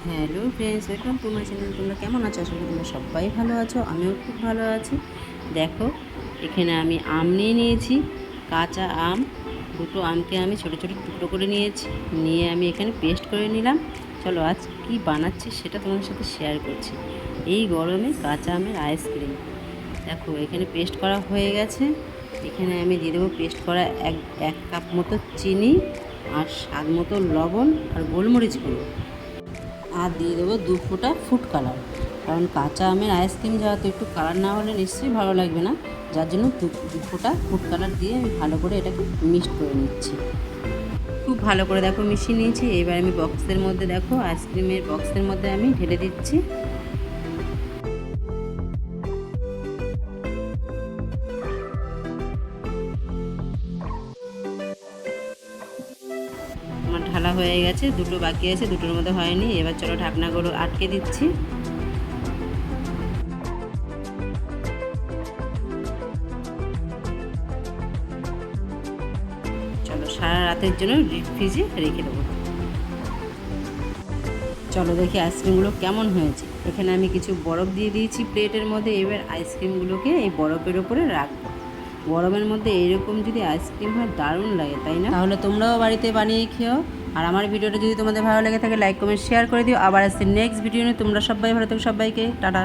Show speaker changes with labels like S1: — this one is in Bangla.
S1: Hello friends, welcome to my channel. তোমরা কেমন আছো? আশা করি তোমরা সবাই ভালো আছো। আমিও খুব ভালো আছি। দেখো, এখানে আমি আম নিয়ে নিয়েছি, কাঁচা আম। দুটো আমকে আমি ছোটো ছোটো টুকরো করে নিয়েছি, নিয়ে আমি এখানে পেস্ট করে নিলাম। চলো আজ কি বানাচ্ছি সেটা তোমাদের সাথে শেয়ার করছি। এই গরমে কাঁচা আমের আইসক্রিম। দেখো, এখানে পেস্ট করা হয়ে গেছে। এখানে আমি দিয়ে দেবো পেস্ট করা এক এক কাপ মতো চিনি, আর স্বাদ মতো লবণ আর গোলমরিচ গুঁড়ো, আর দিয়ে দেবো 2 ফোঁটা ফুড কালার। কারণ কাঁচা আমের আইসক্রিম যেহেতু একটু কালার না হলে নিশ্চয়ই ভালো লাগবে না, যার জন্য 2 ফোঁটা ফুড কালার দিয়ে আমি ভালো করে এটাকে মিক্সড করে নিচ্ছি। খুব ভালো করে দেখো মিশিয়ে নিয়েছি। এবার আমি বক্সের মধ্যে, দেখো আইসক্রিমের বক্সের মধ্যে আমি ঢেলে দিচ্ছি। আমার ঢালা হয়ে গেছে, দুটো বাকি আছে, দুটোর মধ্যে হয়নি। এবার চলো ঢাকনাগুলো আটকে দিচ্ছি। চলো সারা রাতের জন্য ডিপ ফ্রিজে রেখে দেবো। চলো দেখি আইসক্রিমগুলো কেমন হয়েছে। এখানে আমি কিছু বরফ দিয়ে দিয়েছি প্লেটের মধ্যে। এবার আইসক্রিমগুলোকে এই বরফের ওপরে রাখবো। গরমের মধ্যে এইরকম যদি আইসক্রিম হয় দারুণ লাগে, তাই না? তাহলে তোমরাও বাড়িতে বানিয়ে খেও। আর আমার ভিডিওটা যদি তোমাদের ভালো লেগে থাকে, লাইক কমেন্ট শেয়ার করে দিও। আবার আসছি নেক্সট ভিডিও নিয়ে। তোমরা সবাই ভালো থেকো, সবাইকে টাটা।